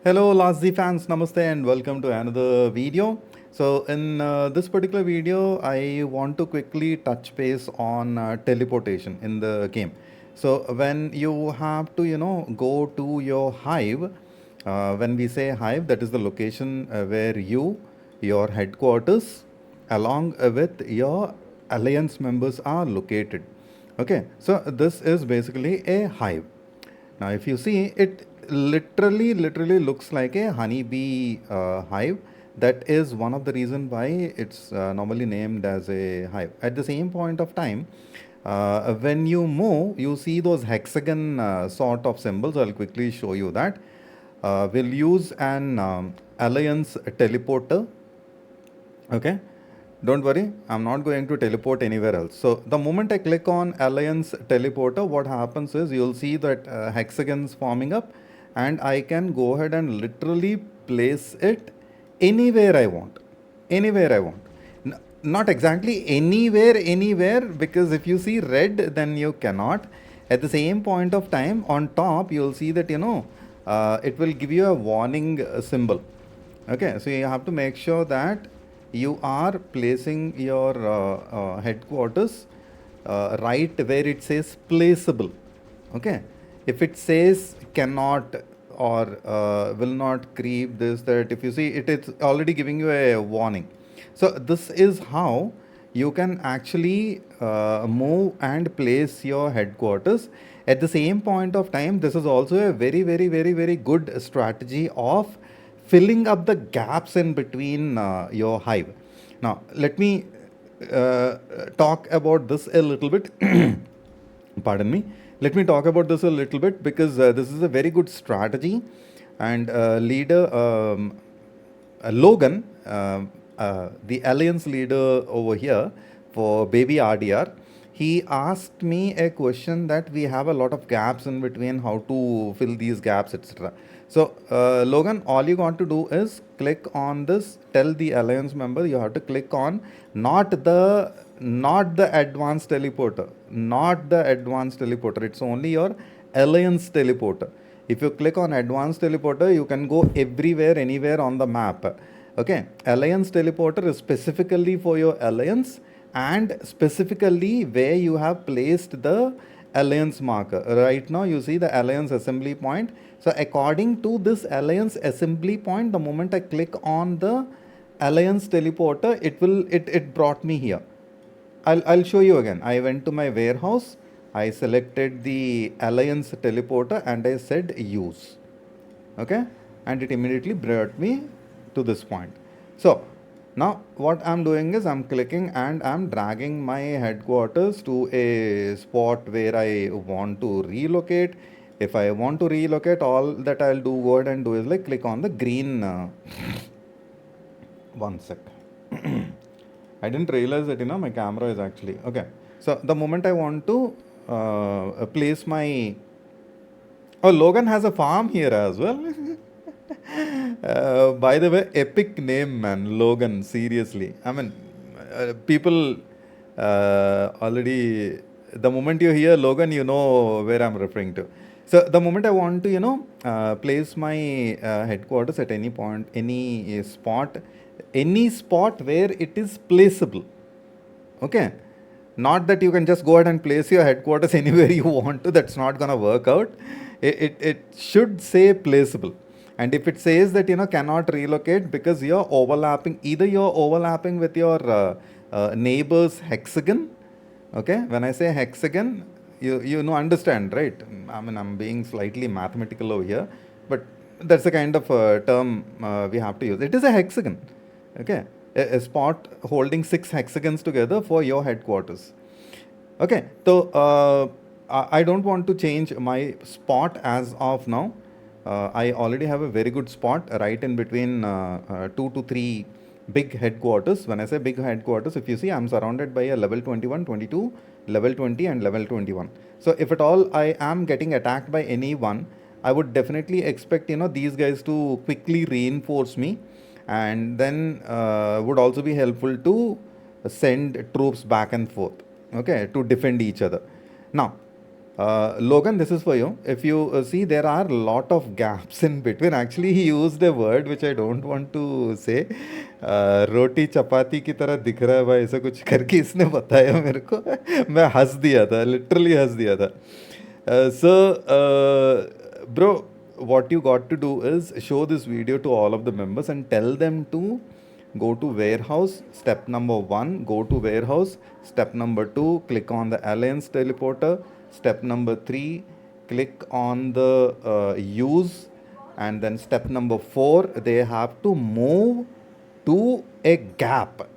Hello Anaadih fans, namaste and welcome to another video. So in this particular video, I want to quickly touch base on teleportation in the game. So when you have to, go to your hive, when we say hive, that is the location where your headquarters, along with your alliance members are located. Okay, so this is basically a hive. Now, if you see, it literally looks like a honeybee hive. That is one of the reason why it's normally named as a hive. At the same point of time, when you move, you see those hexagon sort of symbols. I'll quickly show you that. We'll use an alliance teleporter. Okay, don't worry, I'm not going to teleport anywhere else. So the moment I click on Alliance Teleporter, what happens is you'll see that hexagons forming up, and I can go ahead and literally place it anywhere I want. Anywhere I want. Not exactly anywhere, because if you see red, then you cannot. At the same point of time, on top, you'll see that, it will give you a warning symbol. Okay, so you have to make sure that you are placing your headquarters right where it says placeable. Okay, if it says cannot or will not creep this that, if you see it, it's already giving you a warning. So this is how you can actually move and place your headquarters. At the same point of time, this is also a very good strategy of filling up the gaps in between your hive. Now, let me talk about this a little bit. Pardon me. Let me talk about this a little bit, because this is a very good strategy. And leader Logan, the alliance leader over here for baby RDR, he asked me a question that we have a lot of gaps in between, how to fill these gaps, etc. So Logan, all you got to do is click on this, tell the alliance member you have to click on not the advanced teleporter, it's only your alliance teleporter. If you click on advanced teleporter, you can go everywhere, anywhere on the map. Okay, alliance teleporter is specifically for your alliance, and specifically where you have placed the alliance marker. Right now you see the alliance assembly point. So according to this alliance assembly point, the moment I click on the alliance teleporter, it brought me here. I'll show you again. I went to my warehouse, I selected the alliance teleporter and I said use. Okay, and it immediately brought me to this point. So now what I'm doing is I'm clicking and I'm dragging my headquarters to a spot where I want to relocate. If I want to relocate, all that I'll go ahead and do is like click on the green. One sec. I didn't realize that my camera is actually okay. So the moment I want to place my Logan has a farm here as well. By the way, epic name, man. Logan, seriously. I mean, people already, the moment you hear Logan, you know where I'm referring to. So, the moment I want to, place my headquarters at any point, any spot where it is placeable. Okay. Not that you can just go ahead and place your headquarters anywhere you want to. That's not going to work out. It should say placeable. And if it says that cannot relocate because you're overlapping, either you're overlapping with your neighbor's hexagon. Okay, when I say hexagon, you understand, right? I mean, I'm being slightly mathematical over here, but that's the kind of term we have to use. It is a hexagon. Okay, a spot holding 6 hexagons together for your headquarters. Okay, so I don't want to change my spot as of now. I already have a very good spot right in between 2 to 3 big headquarters. When I say big headquarters, if you see, I'm surrounded by a level 21, 22, level 20 and level 21. So if at all I am getting attacked by anyone, I would definitely expect these guys to quickly reinforce me, and then would also be helpful to send troops back and forth, okay, to defend each other. Now Logan, this is for you. If you see, there are a lot of gaps in between. Actually, he used a word which I don't want to say. रोटी चपाती की तरह दिख रहा है भाई, ऐसा कुछ करके इसने बताया मेरे को. मैं हंस दिया था, लिटरली हंस दिया था. Bro, what you got to do is show this video to all of the members and tell them to go to warehouse. Step number 1, go to warehouse. Step number 2, click on the alliance teleporter. Step number 3, click on the use. And then step number 4, they have to move to a gap.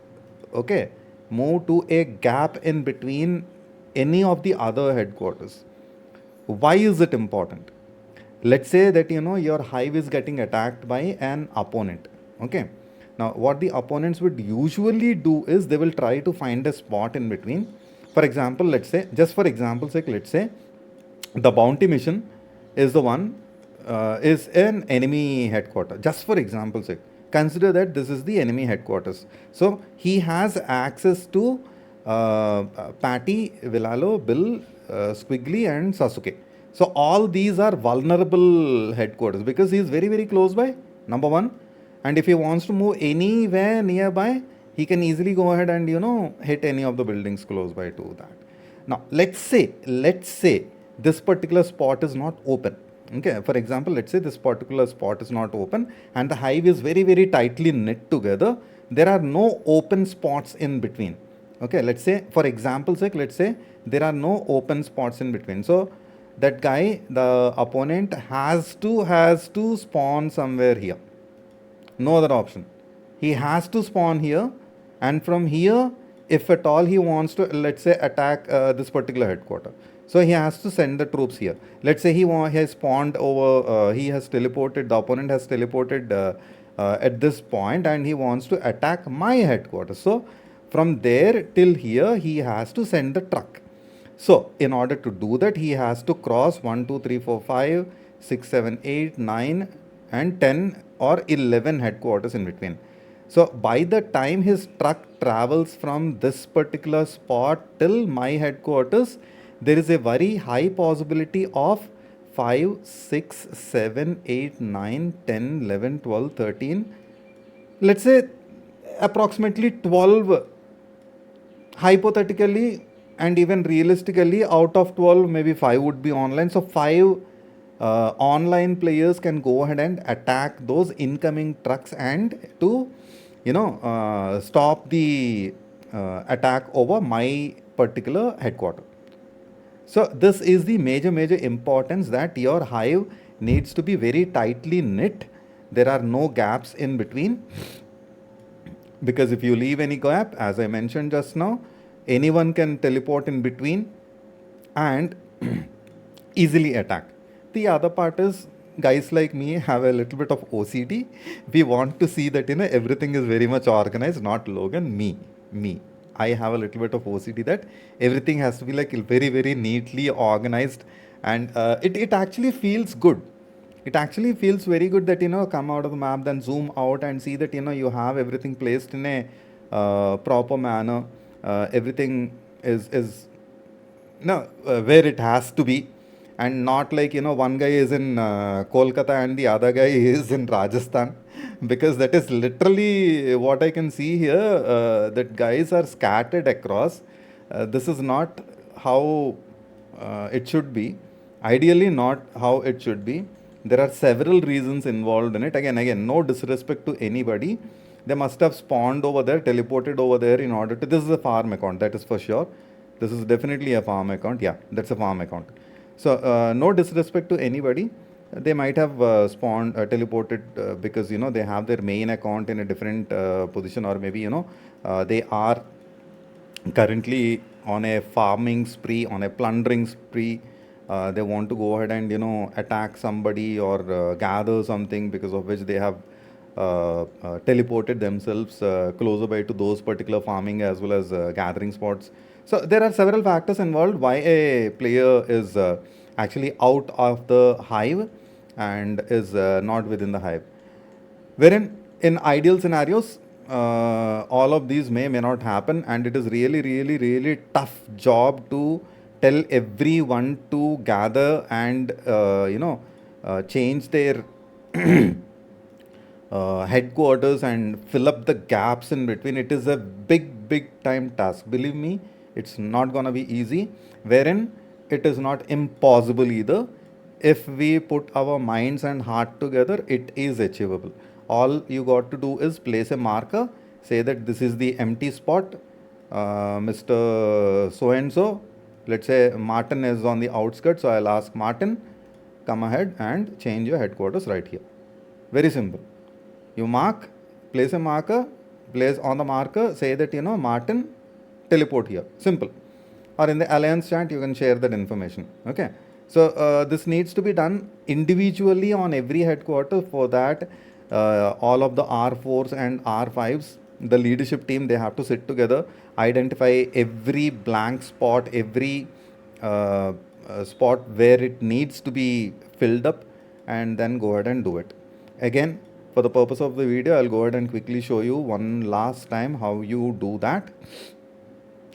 Okay, move to a gap in between any of the other headquarters. Why is it important? Let's say that your hive is getting attacked by an opponent. Okay, now what the opponents would usually do is they will try to find a spot in between. For example, let's say, just for example's sake, let's say the bounty mission is the one is an enemy headquarters. Just for example's sake, consider that this is the enemy headquarters. So he has access to Patty, Vilalo, Bill, Squiggly and Sasuke. So all these are vulnerable headquarters because he is very, very close by, number one. And if he wants to move anywhere nearby, he can easily go ahead and, hit any of the buildings close by to that. Now, let's say this particular spot is not open. Okay, for example, let's say this particular spot is not open and the hive is very, very tightly knit together. There are no open spots in between. Okay, let's say, for example's sake, let's say there are no open spots in between. So that guy, the opponent, has to spawn somewhere here. No other option. He has to spawn here, and from here, if at all he wants to, let's say, attack this particular headquarter, so he has to send the troops here. Let's say he has spawned over, he has teleported, the opponent has teleported at this point, and he wants to attack my headquarters. So from there till here, he has to send the truck. So in order to do that, he has to cross 1, 2, 3, 4, 5, 6, 7, 8, 9 and 10 or 11 headquarters in between. So by the time his truck travels from this particular spot till my headquarters, there is a very high possibility of 5, 6, 7, 8, 9, 10, 11, 12, 13, let's say approximately 12, hypothetically and even realistically, out of 12, maybe 5 would be online. So 5 online players can go ahead and attack those incoming trucks and to stop the attack over my particular headquarter. So this is the major importance, that your hive needs to be very tightly knit. There are no gaps in between, because if you leave any gap, as I mentioned just now, anyone can teleport in between and easily attack. The other part is, guys like me have a little bit of OCD. We want to see that everything is very much organized. Not Logan, me. I have a little bit of OCD that everything has to be like very neatly organized, and it actually feels good. It actually feels very good that come out of the map, then zoom out and see that you have everything placed in a proper manner. Everything is where it has to be, and not like one guy is in Kolkata and the other guy is in Rajasthan, because that is literally what I can see here, that guys are scattered across. This is not how it should be. Ideally not how it should be. There are several reasons involved in it. Again, no disrespect to anybody. They must have spawned over there, teleported over there in order to... This is a farm account, that is for sure. This is definitely a farm account. Yeah, that's a farm account. So no disrespect to anybody. They might have spawned, teleported because they have their main account in a different position, or maybe they are currently on a farming spree, on a plundering spree. They want to go ahead and attack somebody or gather something, because of which they have teleported themselves closer by to those particular farming as well as gathering spots. So there are several factors involved why a player is actually out of the hive and is not within the hive. Wherein in ideal scenarios, all of these may not happen, and it is really tough job to tell everyone to gather and change their headquarters and fill up the gaps in between. It is a big time task. Believe me, it's not gonna be easy. Wherein it is not impossible either. If we put our minds and heart together, it is achievable. All you got to do is place a marker, say that this is the empty spot, Mr. So and so. Let's say Martin is on the outskirts, so I'll ask Martin, come ahead and change your headquarters right here. Very simple. You mark, place a marker, place on the marker, say that, Martin, teleport here. Simple. Or in the alliance chat, you can share that information. Okay. So this needs to be done individually on every headquarter. For that, all of the R4s and R5s, the leadership team, they have to sit together, identify every blank spot, every spot where it needs to be filled up, and then go ahead and do it. Again, for the purpose of the video, I'll go ahead and quickly show you one last time how you do that.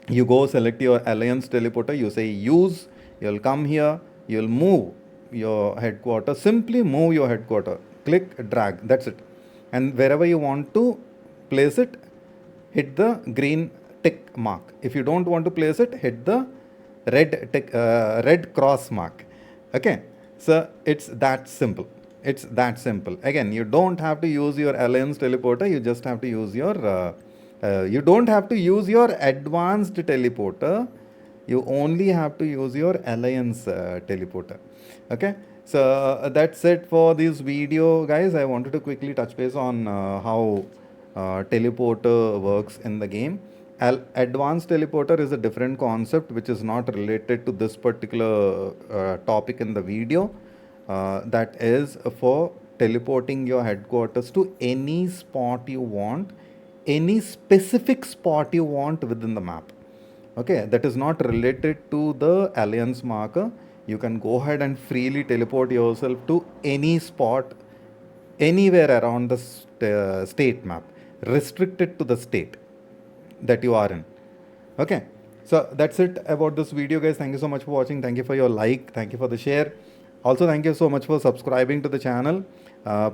You go select your alliance teleporter, you say use, you'll come here, you'll move your headquarter, simply move your headquarter, click drag, that's it. And wherever you want to place it, hit the green tick mark. If you don't want to place it, hit the red cross mark. Okay, so it's that simple. It's that simple. Again, you don't have to use your alliance teleporter, you just have to use your you don't have to use your advanced teleporter, you only have to use your alliance teleporter. Okay, so that's it for this video, guys. I wanted to quickly touch base on how teleporter works in the game. Advanced teleporter is a different concept which is not related to this particular topic in the video. That is for teleporting your headquarters to any spot you want, any specific spot you want within the map. Okay, that is not related to the alliance marker. You can go ahead and freely teleport yourself to any spot anywhere around the state map, restricted to the state that you are in. Okay, so that's it about this video, guys. Thank you so much for watching. Thank you for your like, thank you for the share. Also, thank you so much for subscribing to the channel.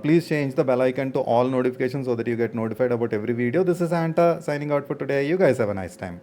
Please change the bell icon to all notifications so that you get notified about every video. This is Santa signing out for today. You guys have a nice time.